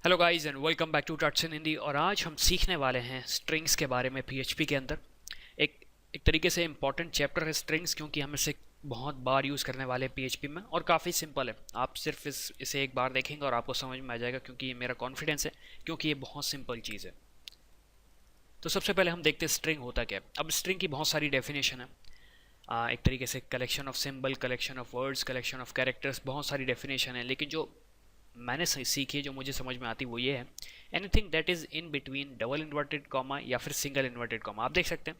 Hello guys and welcome back to tuts in Hindi. और आज हम सीखने वाले हैं स्ट्रिंग्स के बारे में पीएचपी के अंदर। एक एक तरीके से इम्पॉर्टेंट चैप्टर है स्ट्रिंग्स, क्योंकि हम इसे बहुत बार यूज़ करने वाले हैं पीएचपी में और काफ़ी सिंपल है। आप सिर्फ इसे एक बार देखेंगे और आपको समझ में आ जाएगा, क्योंकि ये मेरा कॉन्फिडेंस है, क्योंकि ये बहुत सिंपल चीज़ है। तो सबसे पहले हम देखते हैं स्ट्रिंग होता क्या है। अब स्ट्रिंग की बहुत सारी डेफिनेशन है। एक तरीके से collection of symbol, collection of words, collection of characters, बहुत सारी डेफिनेशन है। लेकिन जो मैंने सीखी है, जो मुझे समझ में आती है, वो ये है anything that is in between double inverted comma या फिर सिंगल इन्वर्टेड कॉमा। आप देख सकते हैं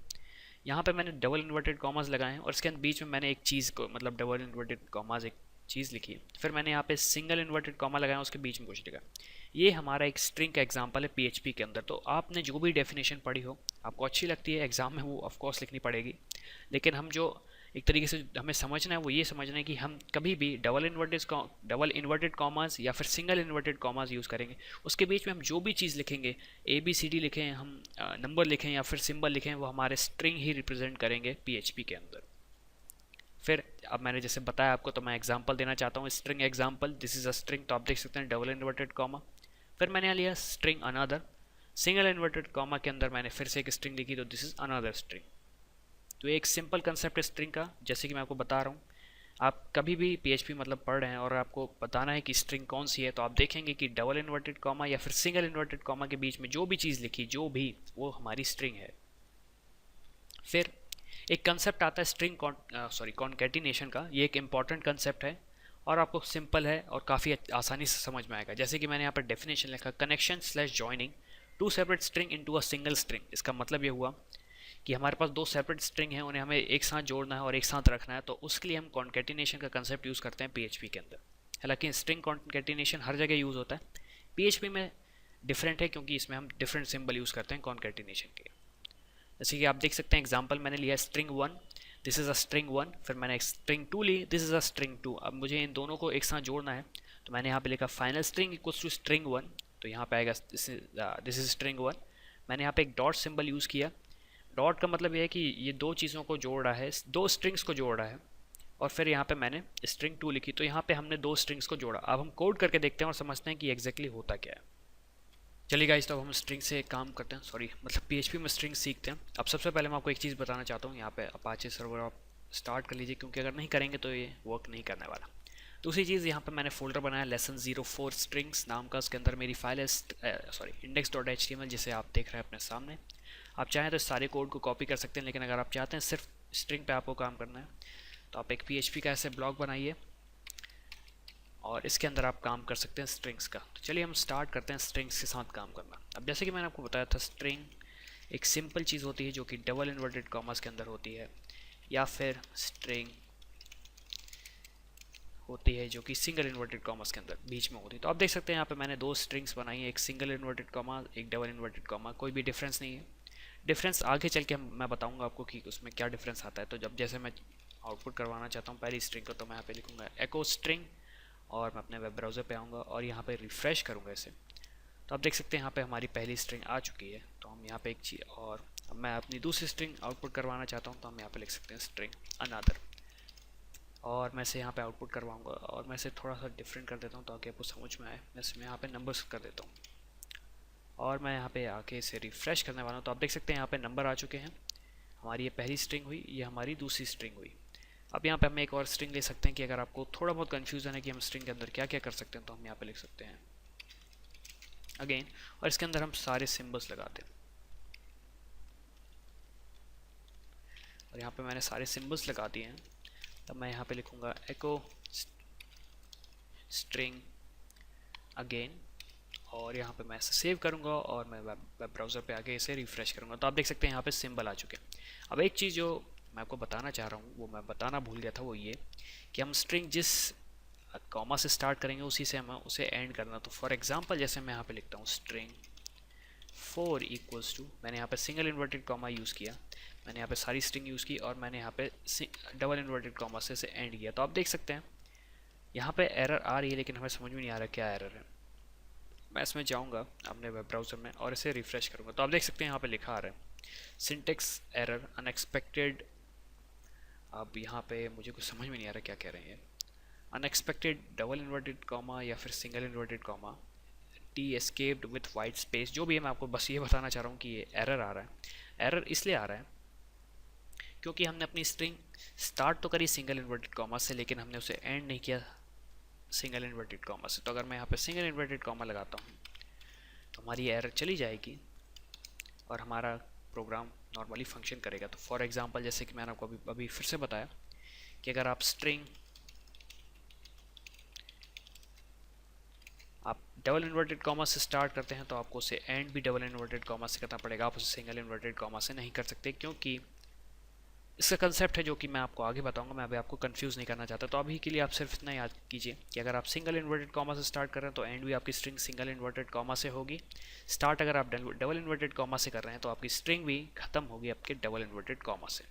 यहाँ पे मैंने डबल इन्वर्टेड कॉमास लगाए हैं और इसके बीच में मैंने एक चीज़ को, मतलब डबल इन्वर्टेड कॉमास एक चीज़ लिखी है, फिर मैंने यहाँ पे सिंगल इन्वर्टेड कॉमा लगाया, उसके बीच में कुछ लिखा। ये हमारा एक स्ट्रिंग का एग्जांपल है पीएचपी के अंदर। तो आपने जो भी डेफिनेशन पढ़ी हो, आपको अच्छी लगती है, एग्जाम में वो ऑफकोर्स लिखनी पड़ेगी। लेकिन हम जो एक तरीके से हमें समझना है वो ये समझना है कि हम कभी भी डबल इन्वर्टेड कॉमास या फिर सिंगल इन्वर्टेड कॉमास यूज़ करेंगे, उसके बीच में हम जो भी चीज़ लिखेंगे, ए बी सी डी लिखें, हम नंबर लिखें या फिर सिंबल लिखें, वो हमारे स्ट्रिंग ही रिप्रेजेंट करेंगे पीएचपी के अंदर। फिर अब मैंने जैसे बताया आपको, तो मैं एग्जांपल देना चाहता हूँ, string example. This is a string, तो आप देख सकते हैं डबल इन्वर्टेड कॉमा। फिर मैंने यहाँ लिया string another, single inverted comma के अंदर मैंने फिर से एक स्ट्रिंग लिखी, तो दिस इज़ अनदर स्ट्रिंग। तो एक सिंपल कंसेप्ट है स्ट्रिंग का, जैसे कि मैं आपको बता रहा हूँ। आप कभी भी पीएचपी मतलब पढ़ रहे हैं और आपको बताना है कि स्ट्रिंग कौन सी है, तो आप देखेंगे कि डबल इन्वर्टेड कॉमा या फिर सिंगल इन्वर्टेड कॉमा के बीच में जो भी चीज़ लिखी, जो भी, वो हमारी स्ट्रिंग है। फिर एक कंसेप्ट आता है स्ट्रिंग कॉन्कैटिनेशन का। ये एक इंपॉर्टेंट कंसेप्ट है और आपको सिंपल है और काफ़ी आसानी से समझ में आएगा। जैसे कि मैंने यहाँ पर डेफिनेशन लिखा, connection slash joining two separate string into a single string. इसका मतलब ये हुआ कि हमारे पास दो सेपरेट स्ट्रिंग हैं, उन्हें हमें एक साथ जोड़ना है और एक साथ रखना है, तो उसके लिए हम कॉन्कैटिनेशन का कंसेप्ट यूज़ करते हैं पीएचपी के अंदर। हालांकि स्ट्रिंग कॉन्कैटिनेशन हर जगह यूज़ होता है, पीएचपी में डिफरेंट है, क्योंकि इसमें हम डिफरेंट सिंबल यूज़ करते हैं कॉन्कैटिनेशन के। जैसे कि आप देख सकते हैं एग्जाम्पल मैंने लिया string one, this is a string one. फिर मैंने एक स्ट्रिंग टू ली, this is a string two. अब मुझे इन दोनों को एक साथ जोड़ना है, तो मैंने यहाँ पे लिखा final string equals to string one. तो यहाँ पे आएगा दिस इज स्ट्रिंग वन। मैंने यहाँ पे एक डॉट सिंबल यूज़ किया। डॉट का मतलब ये है कि ये दो चीज़ों को जोड़ रहा है, दो स्ट्रिंग्स को जोड़ रहा है। और फिर यहाँ पे मैंने स्ट्रिंग टू लिखी, तो यहाँ पे हमने दो स्ट्रिंग्स को जोड़ा। अब हम कोड करके देखते हैं और समझते हैं कि एग्जैक्टली होता क्या है। चलिए गाइस, तो अब हम स्ट्रिंग से काम करते हैं, सॉरी मतलब पीएचपी में स्ट्रिंग सीखते हैं। अब सबसे पहले मैं आपको एक चीज़ बताना चाहता हूँ, यहाँ पे अपाचे सर्वर आप स्टार्ट कर लीजिए, क्योंकि अगर नहीं करेंगे तो ये वर्क नहीं करने वाला। दूसरी चीज़, यहाँ पे मैंने फोल्डर बनाया lesson04 स्ट्रिंग्स नाम का। उसके अंदर मेरी फाइल है index.html, जिसे आप देख रहे हैं अपने सामने। आप चाहें तो सारे कोड को कॉपी कर सकते हैं, लेकिन अगर आप चाहते हैं सिर्फ स्ट्रिंग पे आपको काम करना है, तो आप एक पीएचपी का ऐसे ब्लॉग बनाइए और इसके अंदर आप काम कर सकते हैं स्ट्रिंग्स का। तो चलिए हम स्टार्ट करते हैं स्ट्रिंग्स के साथ काम करना। अब जैसे कि मैंने आपको बताया था, स्ट्रिंग एक सिंपल चीज़ होती है जो कि डबल इन्वर्टेड कॉमास के अंदर होती है, या फिर स्ट्रिंग होती है जो कि सिंगल इन्वर्टेड कॉमास के अंदर बीच में होती है। तो आप देख सकते हैं यहाँ पे मैंने दो स्ट्रिंग्स बनाई हैं, एक सिंगल इन्वर्टेड कॉमा, एक डबल इन्वर्टेड कॉमा। कोई भी डिफरेंस नहीं है। डिफरेंस आगे चल के मैं बताऊंगा आपको कि उसमें क्या डिफरेंस आता है। तो जब जैसे मैं आउटपुट करवाना चाहता हूँ पहली स्ट्रिंग को, तो मैं यहाँ पे लिखूँगा एको स्ट्रिंग और मैं अपने वेब ब्राउज़र पे आऊँगा और यहाँ पे रिफ़्रेश करूँगा इसे। तो आप देख सकते हैं यहाँ पे हमारी पहली स्ट्रिंग आ चुकी है। तो हम यहाँ पे एक चीज़, और अब मैं अपनी दूसरी स्ट्रिंग आउटपुट करवाना चाहता हूँ, तो हम यहाँ पे लिख सकते हैं स्ट्रिंग अनदर, और मैं इसे यहाँ पे आउटपुट करवाऊँगा। और मैं इसे थोड़ा सा डिफरेंट कर देता हूँ ताकि आपको समझ में आए। मैं इसमें यहाँ पे नंबर्स कर देता हूँ और मैं यहाँ पे आके इसे रिफ़्रेश करने वाला हूँ। तो आप देख सकते हैं यहाँ पे नंबर आ चुके हैं। हमारी ये पहली स्ट्रिंग हुई, ये हमारी दूसरी स्ट्रिंग हुई। अब यहाँ पे हम एक और स्ट्रिंग ले सकते हैं कि अगर आपको थोड़ा बहुत कन्फ्यूज़न है कि हम स्ट्रिंग के अंदर क्या क्या कर सकते हैं, तो हम यहाँ पे लिख सकते हैं अगेन, और इसके अंदर हम सारे सिम्बल्स लगाते हैं। और यहाँ पे मैंने सारे सिम्बल्स लगा दिए हैं। तब मैं यहाँ पे लिखूँगा एको स्ट्रिंग अगेन, और यहाँ पे मैं इसे सेव करूँगा और मैं वेब ब्राउज़र पे आके इसे रिफ़्रेश करूँगा। तो आप देख सकते हैं यहाँ पे सिंबल आ चुके हैं। अब एक चीज़ जो मैं आपको बताना चाह रहा हूँ, वो मैं बताना भूल गया था, वो ये कि हम स्ट्रिंग जिस कॉमा से स्टार्ट करेंगे उसी से हमें उसे एंड करना। तो फॉर एग्जांपल जैसे मैं यहाँ पे लिखता हूँ स्ट्रिंग 4 इक्वल्स टू, मैंने यहाँ पे सिंगल इन्वर्टेड कॉमा यूज़ किया, मैंने यहाँ पे सारी स्ट्रिंग यूज़ की और मैंने यहाँ पे डबल इन्वर्टेड कॉमा से इसे एंड किया। तो आप देख सकते हैं यहाँ पे एरर आ रही है, लेकिन हमें समझ में नहीं आ रहा क्या एरर है। मैं इसमें जाऊँगा अपने वेब ब्राउज़र में और इसे रिफ़्रेश करूँगा। तो आप देख सकते हैं यहाँ पे लिखा आ रहा है सिंटेक्स एरर अनएक्सपेक्टेड। अब यहाँ पे मुझे कुछ समझ में नहीं आ रहा क्या कह रहे हैं। अनएक्सपेक्टेड डबल इन्वर्टेड कॉमा या फिर single inverted comma T escaped with white space, जो भी है मैं आपको बस ये बताना चाह रहा हूँ कि ये एरर आ रहा है। एरर इसलिए आ रहा है क्योंकि हमने अपनी स्ट्रिंग स्टार्ट तो करी सिंगल इन्वर्टेड कॉमा से, लेकिन हमने उसे एंड नहीं किया सिंगल इन्वर्टेड कॉमा से। तो अगर मैं यहाँ पे सिंगल इन्वर्टेड कॉमा लगाता हूँ तो हमारी एरर चली जाएगी और हमारा प्रोग्राम नॉर्मली फंक्शन करेगा। तो फॉर एग्जांपल जैसे कि मैंने आपको अभी फिर से बताया कि अगर आप स्ट्रिंग आप डबल इन्वर्टेड कॉमा से स्टार्ट करते हैं तो आपको उसे एंड भी डबल इन्वर्टेड कॉमा से करना पड़ेगा, आप उसे सिंगल इन्वर्टेड कॉमा से नहीं कर सकते, क्योंकि इसका कंसेप्ट है जो कि मैं आपको आगे बताऊंगा। मैं अभी आपको कंफ्यूज नहीं करना चाहता। तो अभी के लिए आप सिर्फ इतना याद कीजिए कि अगर आप सिंगल इन्वर्टेड कॉमा से स्टार्ट कर रहे हैं तो एंड भी आपकी स्ट्रिंग सिंगल इन्वर्टेड कॉमा से होगी। स्टार्ट अगर आप डबल इन्वर्टेड कॉमा से कर रहे हैं तो आपकी स्ट्रिंग भी खत्म होगी आपके डबल इन्वर्टेड कॉमा से।